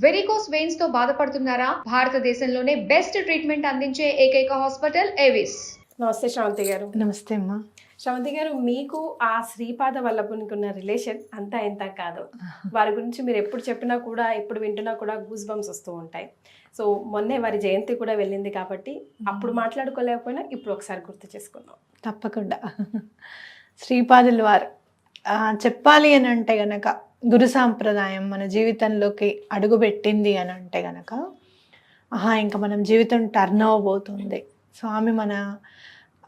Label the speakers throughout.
Speaker 1: Varicose veins తో బాధపడుతున్నారా? భారతదేశంలోనే బెస్ట్ ట్రీట్మెంట్ అందించే ఏకైక హాస్పిటల్ ఏవిస్.
Speaker 2: నమస్తే శ్రవంతి గారు.
Speaker 3: నమస్తే అమ్మా.
Speaker 2: శ్రవంతి గారు, మీకు ఆ శ్రీపాద వల్లభునికి ఉన్న రిలేషన్ అంతా ఎంత కాదు. వారి గురించి మీరు ఎప్పుడు చెప్పినా కూడా, ఎప్పుడు వింటున్నా కూడా గూస్ బంప్స్ వస్తూ ఉంటాయి. సో మొన్నే వారి జయంతి కూడా వెళ్ళింది కాబట్టి అప్పుడు మాట్లాడుకోలేకపోయినా ఇప్పుడు ఒకసారి గుర్తు చేసుకుందాం.
Speaker 3: తప్పకుండా. శ్రీపాదుల వారు చెప్పాలి అని అంటే గనక గురు సాంప్రదాయం మన జీవితంలోకి అడుగుపెట్టింది అని అంటే గనక ఇంకా మనం జీవితం టర్న్ అవ్వబోతుంది. స్వామి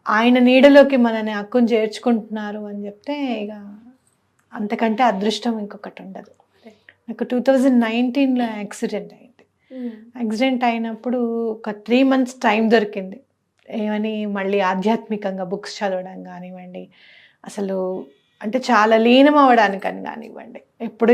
Speaker 3: ఆయన నీడలోకి మనని హక్కును చేర్చుకుంటున్నారు అని చెప్తే ఇక అంతకంటే అదృష్టం ఇంకొకటి ఉండదు. నాకు 2019లో యాక్సిడెంట్ అయింది. యాక్సిడెంట్ అయినప్పుడు ఒక 3 months టైం దొరికింది. ఏమని మళ్ళీ ఆధ్యాత్మికంగా బుక్స్ చదవడం కానివ్వండి, అసలు అంటే చాలా లీనం అవ్వడానికని కానివ్వండి. ఎప్పుడు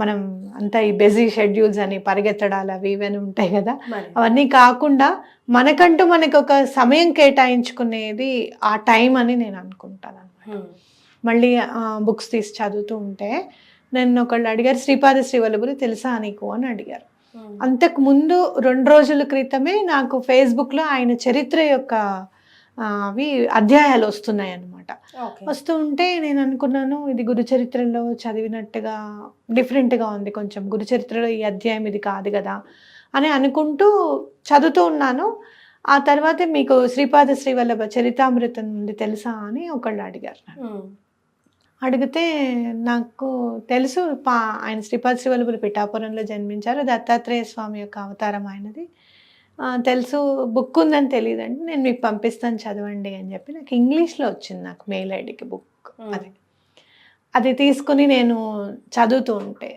Speaker 3: మనం అంతా ఈ బిజీ షెడ్యూల్స్ అని పరిగెత్తడాలు అవి ఇవన్నీ ఉంటాయి కదా, అవన్నీ కాకుండా మనకంటూ మనకు ఒక సమయం కేటాయించుకునేది ఆ టైం అని నేను అనుకుంటాను అన్నమాట. మళ్ళీ బుక్స్ తీసి చదువుతూ ఉంటే నన్ను ఒకళ్ళు అడిగారు, శ్రీపాద శ్రీవల్లభులు తెలుసా నీకు అని అడిగారు. అంతకు ముందు 2 రోజుల క్రితమే నాకు ఫేస్బుక్లో ఆయన చరిత్ర యొక్క అవి అధ్యాయాలు వస్తున్నాయి అన్నమాట. వస్తూ ఉంటే నేను అనుకున్నాను ఇది గురు చరిత్రలో చదివినట్టుగా డిఫరెంట్గా ఉంది, కొంచెం గురు చరిత్రలో ఈ అధ్యాయం ఇది కాదు కదా అని అనుకుంటూ చదువుతూ ఉన్నాను. ఆ తర్వాత మీకు శ్రీపాద శ్రీవల్లభ చరితామృతం ఉంది తెలుసా అని ఒకళ్ళు అడిగారు. అడిగితే నాకు తెలుసు, ఆయన శ్రీపాద శ్రీవల్లభులు పిఠాపురంలో జన్మించారు, దత్తాత్రేయ స్వామి యొక్క అవతారం ఆయనది తెలుసు, బుక్ ఉందని తెలియదండి, నేను మీకు పంపిస్తాను చదవండి అని చెప్పి నాకు ఇంగ్లీష్లో వచ్చింది, నాకు మెయిల్ ఐడికి బుక్. అది తీసుకుని నేను చదువుతూ ఉంటే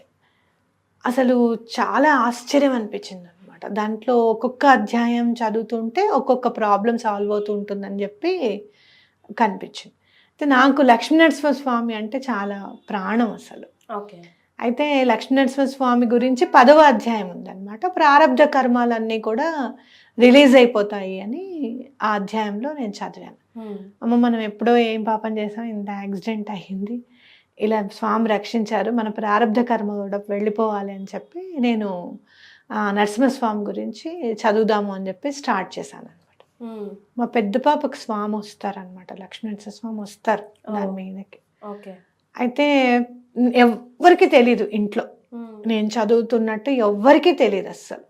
Speaker 3: అసలు చాలా ఆశ్చర్యం అనిపించింది అనమాట. దాంట్లో ఒక్కొక్క అధ్యాయం చదువుతుంటే ఒక్కొక్క ప్రాబ్లం సాల్వ్ అవుతూ ఉంటుందని చెప్పి కనిపించింది. అయితే నాకు లక్ష్మీనరసింహ స్వామి అంటే చాలా ప్రాణం అసలు. అయితే లక్ష్మీనరసింహ స్వామి గురించి 10వ అధ్యాయం ఉందన్నమాట. ప్రారబ్ధ కర్మాలన్నీ కూడా రిలీజ్ అయిపోతాయి అని ఆ అధ్యాయంలో నేను చదివాను. అమ్మ మనం ఎప్పుడో ఏం పాపం చేసాం, ఇంత యాక్సిడెంట్ అయ్యింది, ఇలా స్వామి రక్షించారు, మన ప్రారబ్ధ కర్మ కూడా వెళ్ళిపోవాలి అని చెప్పి నేను నరసింహస్వామి గురించి చదువుదాము అని చెప్పి స్టార్ట్ చేశాను అనమాట. మా పెద్ద పాపకు స్వామి వస్తారనమాట, లక్ష్మీనరసింహ స్వామి వస్తారు దాని మీదకి. అయితే ఎవ్వరికి తెలీదు ఇంట్లో నేను చదువుతున్నట్టు, ఎవ్వరికి తెలియదు అస్సలు.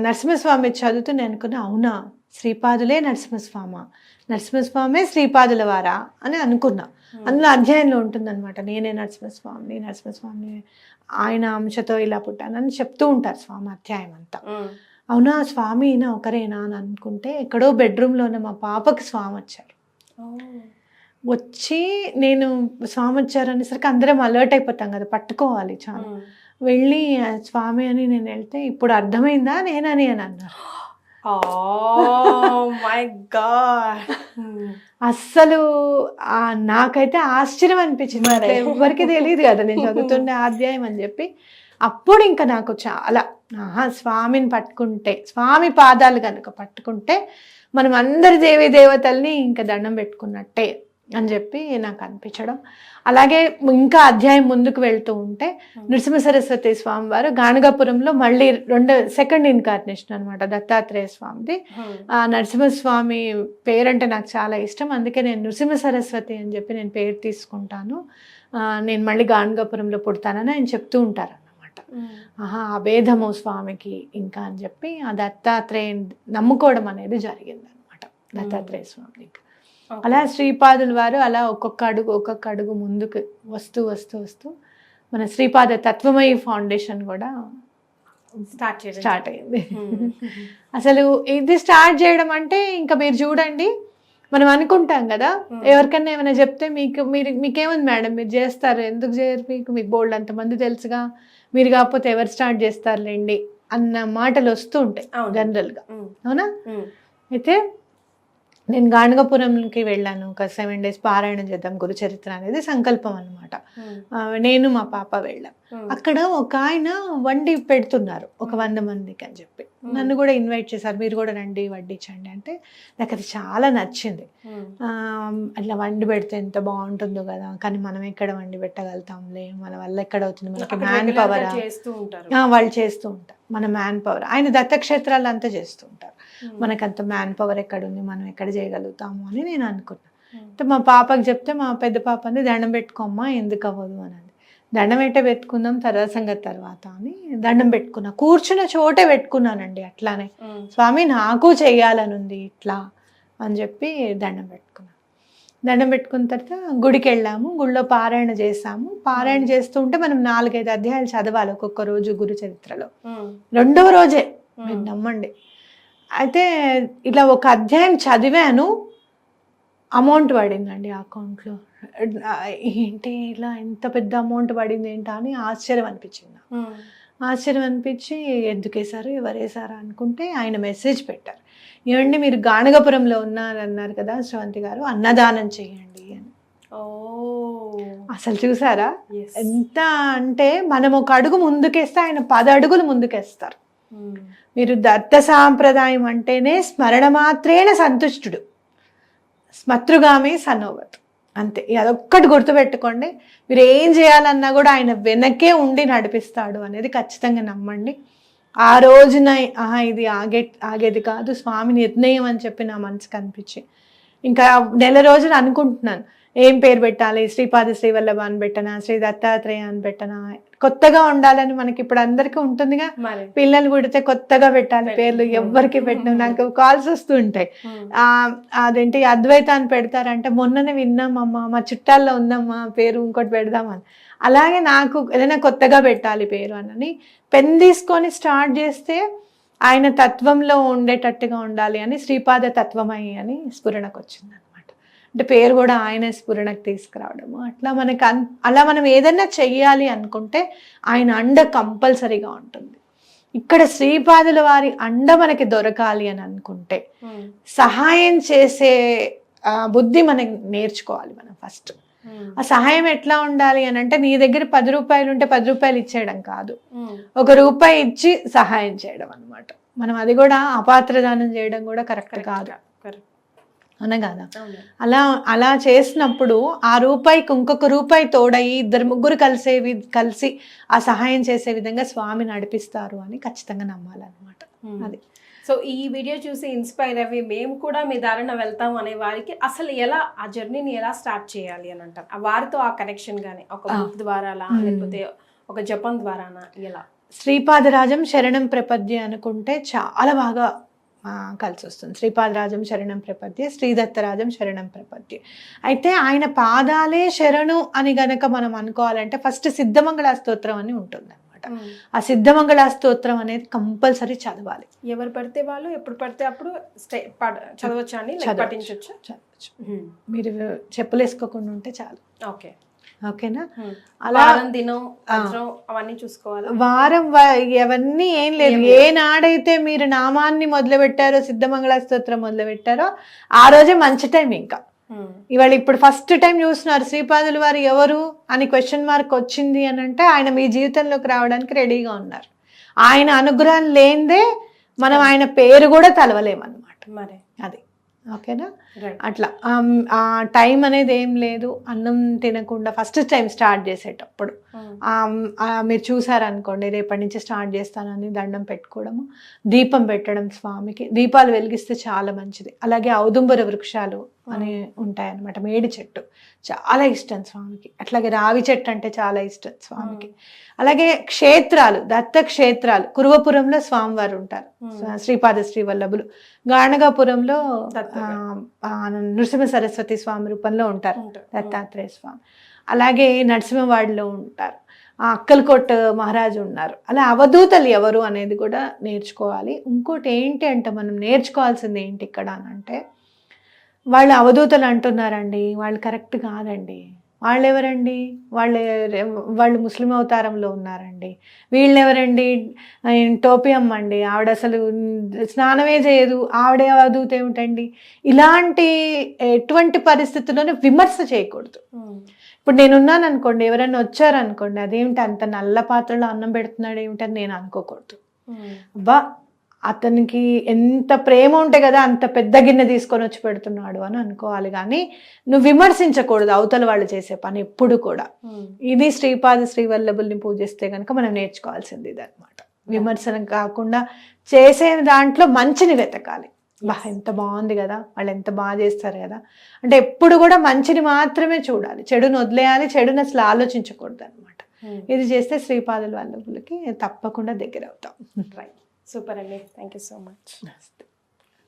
Speaker 3: నరసింహస్వామి చదువుతూ నేను అనుకున్నా, అవునా శ్రీపాదులే నరసింహస్వామే శ్రీపాదుల వారా అని అనుకున్నా. అందులో అధ్యాయంలో ఉంటుందన్నమాట, నేనే నరసింహస్వామి ఆయన అంశతో ఇలా పుట్టానని చెప్తూ ఉంటారు స్వామి అధ్యాయం అంతా. అవునా స్వామి ఈయన ఒకరేనా అని అనుకుంటే ఎక్కడో బెడ్రూమ్లో ఉన్న మా పాపకి స్వామి వచ్చారు. వచ్చి నేను స్వామి వచ్చారనేసరికి అందరం అలర్ట్ అయిపోతాం కదా, పట్టుకోవాలి చాలా. వెళ్ళి స్వామి అని నేను వెళ్తే ఇప్పుడు అర్థమైందా నేనని అని అన్నారు. అస్సలు నాకైతే ఆశ్చర్యం అనిపించింది, ఎవరికి తెలియదు కదా నేను చదువుతుండే అధ్యాయం అని చెప్పి. అప్పుడు ఇంకా నాకు చాలా స్వామిని పట్టుకుంటే, స్వామి పాదాలు కనుక పట్టుకుంటే మనం అందరి దేవీ దేవతల్ని ఇంకా దండం పెట్టుకున్నట్టే అని చెప్పి నాకు అనిపించడం. అలాగే ఇంకా అధ్యాయం ముందుకు వెళ్తూ ఉంటే నృసింహ సరస్వతి స్వామి వారు గాణగాపురంలో మళ్ళీ సెకండ్ ఇన్కార్నేషన్ అనమాట దత్తాత్రేయ స్వామిది. నరసింహస్వామి పేరంటే నాకు చాలా ఇష్టం, అందుకే నేను నృసింహ సరస్వతి అని చెప్పి నేను పేరు తీసుకుంటాను, నేను మళ్ళీ గాణగాపురంలో పుడతానని ఆయన చెప్తూ ఉంటారు అన్నమాట. అభేదము స్వామికి ఇంకా అని చెప్పి ఆ దత్తాత్రేయ నమ్ముకోవడం అనేది జరిగింది అనమాట దత్తాత్రేయ స్వామికి. అలా శ్రీపాదుల వారు అలా ఒక్కొక్క అడుగు ముందుకు వస్తూ వస్తూ వస్తూ మన శ్రీపాద తత్వమయి ఫౌండేషన్ కూడా స్టార్ట్ అయింది. అసలు ఇది స్టార్ట్ చేయడం అంటే ఇంకా మీరు చూడండి, మనం అనుకుంటాం కదా ఎవరికన్నా ఏమైనా చెప్తే మీకేముంది మేడం మీరు చేస్తారు, ఎందుకు చేయరు, మీకు బోల్డ్ అంతమంది తెలుసుగా, మీరు కాకపోతే ఎవరు స్టార్ట్ చేస్తారులేండి అన్న మాటలు వస్తూ ఉంటాయి జనరల్గా, అవునా? అయితే నేను గాణగాపురంకి వెళ్ళాను, ఒక 7 days పారాయణం చేద్దాం గురు చరిత్ర అనేది సంకల్పం అనమాట. నేను మా పాప వెళ్ళాం. అక్కడ ఒక ఆయన వండి పెడుతున్నారు ఒక 100 మందికి అని చెప్పి నన్ను కూడా ఇన్వైట్ చేశారు, మీరు కూడా రండి వడ్డించండి అంటే నాకు అది చాలా నచ్చింది. అట్లా వండి పెడితే ఎంత బాగుంటుందో కదా, కానీ మనం ఎక్కడ వండి పెట్టగలుగుతాంలే, మన వల్ల ఎక్కడ అవుతుంది, మనకి మ్యాన్ పవర్ వాళ్ళు చేస్తూ ఉంటారు, మన మ్యాన్ పవర్. ఆయన దత్తక్షేత్రాలు అంతా చేస్తూ ఉంటారు, మనకంత మ్యాన్ పవర్ ఎక్కడ ఉంది, మనం ఎక్కడ చేయగలుగుతాము అని నేను అనుకున్నాను. అంటే మా పాపకి చెప్తే మా పెద్ద పాప అంది దండం పెట్టుకోమ్మా ఎందుకు అవ్వదు అని. దండం పెట్టే పెట్టుకుందాం తర్వాత సంగతి తర్వాత అని దండం పెట్టుకున్నా, కూర్చున్న చోటే పెట్టుకున్నానండి. అట్లానే స్వామి నాకు చెయ్యాలని ఉంది ఇట్లా అని చెప్పి దండం పెట్టుకున్నాను. దండం పెట్టుకున్న తర్వాత గుడికి వెళ్ళాము, గుడిలో పారాయణ చేసాము. పారాయణ చేస్తూ ఉంటే మనం 4-5 అధ్యాయాలు చదవాలి ఒక్కొక్క రోజు గురు చరిత్రలో. 2వ రోజే మీరు నమ్మండి. అయితే ఇలా ఒక అధ్యాయం చదివాను, అమౌంట్ పడిందండి అకౌంట్లో. ఏంటి ఇలా ఎంత పెద్ద అమౌంట్ పడింది ఏంటా అని ఆశ్చర్యం అనిపించింది. ఆశ్చర్యం అనిపించి ఎందుకు వేశారు ఎవరు వేశారు అనుకుంటే ఆయన మెసేజ్ పెట్టారు, ఏమండి మీరు గాణగపురంలో ఉన్నారన్నారు కదా శ్రవంతి గారు, అన్నదానం చేయండి అని. అసలు చూసారా ఎంత అంటే మనం ఒక అడుగు ముందుకేస్తే ఆయన 10 అడుగులు ముందుకేస్తారు. మీరు దత్త సాంప్రదాయం అంటేనే స్మరణ మాత్రేణ సంతుష్టుడు, స్మతృగామి సనోవత్ అంతే. అదొక్కటి గుర్తుపెట్టుకోండి, మీరు ఏం చేయాలన్నా కూడా ఆయన వెనకే ఉండి నడిపిస్తాడు అనేది ఖచ్చితంగా నమ్మండి. ఆ రోజున ఇది ఆగేది కాదు, స్వామి నిర్ణయం అని చెప్పి నా మనసుకు అనిపించి ఇంకా నెల రోజులు అనుకుంటున్నాను ఏం పేరు పెట్టాలి, శ్రీపాద శ్రీవల్లభ అని పెట్టనా, శ్రీ దత్తాత్రేయ అని పెట్టనా, కొత్తగా ఉండాలని మనకి ఇప్పుడు అందరికీ ఉంటుందిగా, పిల్లలు పుడితే కొత్తగా పెట్టాలి పేర్లు, ఎవ్వరికి పెట్టిన నాకు కాల్స్ వస్తూ ఉంటాయి. అదేంటి అద్వైత అని పెడతారంటే మొన్ననే విన్నామమ్మా మా చుట్టాల్లో ఉందమ్మా పేరు ఇంకోటి పెడదామని. అలాగే నాకు ఏదైనా కొత్తగా పెట్టాలి పేరు అని పెన్ తీసుకొని స్టార్ట్ చేస్తే ఆయన తత్వంలో ఉండేటట్టుగా ఉండాలి అని శ్రీపాద తత్వమయ్యి అని స్ఫురణకు వచ్చింది అనమాట. అంటే పేరు కూడా ఆయన స్ఫురణకు తీసుకురావడము. అట్లా మనకి అలా మనం ఏదైనా చెయ్యాలి అనుకుంటే ఆయన అండ కంపల్సరీగా ఉంటుంది. ఇక్కడ శ్రీపాదుల వారి అండ మనకి దొరకాలి అని అనుకుంటే సహాయం చేసే బుద్ధి మనకి నేర్చుకోవాలి మనం ఫస్ట్. ఆ సహాయం ఎట్లా ఉండాలి అని అంటే నీ దగ్గర 10 రూపాయలు ఉంటే 10 రూపాయలు ఇచ్చేయడం కాదు, 1 రూపాయి ఇచ్చి సహాయం చేయడం అనమాట. మనం అది కూడా అపాత్రదానం చేయడం కూడా కరెక్ట్ కాదు అనగాదా. అలా చేసినప్పుడు ఆ రూపాయికి ఇంకొక రూపాయి తోడయి 2-3 కలిసి ఆ సహాయం చేసే విధంగా స్వామి నడిపిస్తారు అని ఖచ్చితంగా నమ్మాలన్నమాట. అది.
Speaker 2: సో ఈ వీడియో చూసి ఇన్స్పైర్ అయ్యి మేము కూడా మీ దారిన వెళ్తాం అనే వారికి అసలు ఎలా ఆ జర్నీని ఎలా స్టార్ట్ చేయాలి అని అంటారు, వారితో ఆ కనెక్షన్ కానీ ఒక బుక్ ద్వారా లేకపోతే ఒక జపం ద్వారానా ఎలా?
Speaker 3: శ్రీపాదరాజం శరణం ప్రపద్య అనుకుంటే చాలా బాగా కలిసి వస్తుంది. శ్రీపాదరాజం శరణం ప్రపద్య, శ్రీదత్తరాజం శరణం ప్రపద్య. అయితే ఆయన పాదాలే శరణు అని గనక మనం అనుకోవాలంటే ఫస్ట్ సిద్ధమంగళ స్తోత్రం అని ఉంటుంది. ఆ సిద్ధమంగళ స్తోత్రం అనేది కంపల్సరీ చదవాలి.
Speaker 2: ఎవరు పడితే వాళ్ళు ఎప్పుడు పడితే అప్పుడు చదవచ్చు అండి, పఠించవచ్చు.
Speaker 3: మీరు చెప్పులు వేసుకోకుండా ఉంటే చాలు. ఓకేనా?
Speaker 2: అలా దినం అవన్నీ చూసుకోవాలి.
Speaker 3: వారం అవన్నీ ఏం లేదు, ఏ నాడైతే మీరు నామాన్ని మొదలు పెట్టారో సిద్ధమంగళ స్తోత్రం మొదలు పెట్టారో ఆ రోజే మంచి టైం. ఇంకా ఇవాళ ఇప్పుడు ఫస్ట్ టైం చూస్తున్నారు శ్రీపాదుల వారు ఎవరు అని క్వశ్చన్ మార్క్ వచ్చింది అని అంటే ఆయన మీ జీవితంలోకి రావడానికి రెడీగా ఉన్నారు. ఆయన అనుగ్రహం లేనిదే మనం ఆయన పేరు కూడా తలవలేమన్నమాట. మరి అది ఓకేనా? అట్లా ఆ టైం అనేది ఏం లేదు. అన్నం తినకుండా ఫస్ట్ టైం స్టార్ట్ చేసేటప్పుడు మీరు చూసారనుకోండి, రేపటి నుంచి స్టార్ట్ చేస్తానని దండం పెట్టుకోవడము, దీపం పెట్టడం స్వామికి. దీపాలు వెలిగిస్తే చాలా మంచిది. అలాగే ఔదుంబర వృక్షాలు అని ఉంటాయన్నమాట, మేడి చెట్టు చాలా ఇష్టం స్వామికి. అట్లాగే రావి చెట్టు అంటే చాలా ఇష్టం స్వామికి. అలాగే క్షేత్రాలు, దత్త క్షేత్రాలు, కురువపురంలో స్వామివారు ఉంటారు, శ్రీపాద శ్రీవల్లభులు. గాణగాపురంలో నృసింహ సరస్వతి స్వామి రూపంలో ఉంటారు దత్తాత్రేయ స్వామి. అలాగే నరసింహవాడిలో ఉంటారు, అక్కల్కోట్ మహారాజు ఉన్నారు. అలా అవధూతలు ఎవరు అనేది కూడా నేర్చుకోవాలి. ఇంకోటి ఏంటి అంటే మనం నేర్చుకోవాల్సింది ఏంటి ఇక్కడ అని అంటే, వాళ్ళు అవధూతలు అంటున్నారండి, వాళ్ళు కరెక్ట్ కాదండి. వాళ్ళు ఎవరండి? వాళ్ళు ముస్లిం అవతారంలో ఉన్నారండి. వీళ్ళెవరండి? టోపీ అమ్మండి, ఆవిడ అసలు స్నానమే చేయదు, ఆవిడే అవధూత ఏమిటండి? ఇలాంటి ఎటువంటి పరిస్థితుల్లోనూ విమర్శ చేయకూడదు. ఇప్పుడు నేనున్నాను అనుకోండి, ఎవరైనా వచ్చారనుకోండి, అదేమిటి అంత నల్ల పాత్రలో అన్నం పెడుతున్నాడు ఏమిటి అని నేను అనుకోకూడదు. అబ్బా అతనికి ఎంత ప్రేమ ఉంటే కదా అంత పెద్ద గిన్నె తీసుకొని వచ్చి పెడుతున్నాడు అని అనుకోవాలి. కానీ నువ్వు విమర్శించకూడదు అవతల వాళ్ళు చేసే పని ఎప్పుడు కూడా. ఇది శ్రీపాద శ్రీవల్లభుల్ని పూజిస్తే కనుక మనం నేర్చుకోవాల్సింది ఇది అనమాట. విమర్శన కాకుండా చేసే దాంట్లో మంచిని వెతకాలి. బా ఎంత బాగుంది కదా, వాళ్ళు ఎంత బాగా చేస్తారు కదా అంటే ఎప్పుడు కూడా మంచిని మాత్రమే చూడాలి, చెడును వదిలేయాలి, చెడును అసలు ఆలోచించకూడదు అనమాట. ఇది చేస్తే శ్రీపాదుల వల్లభులకి తప్పకుండా దగ్గర అవుతాం.
Speaker 2: రైట్, సూపర్ అండి, థ్యాంక్ యూ సో మచ్.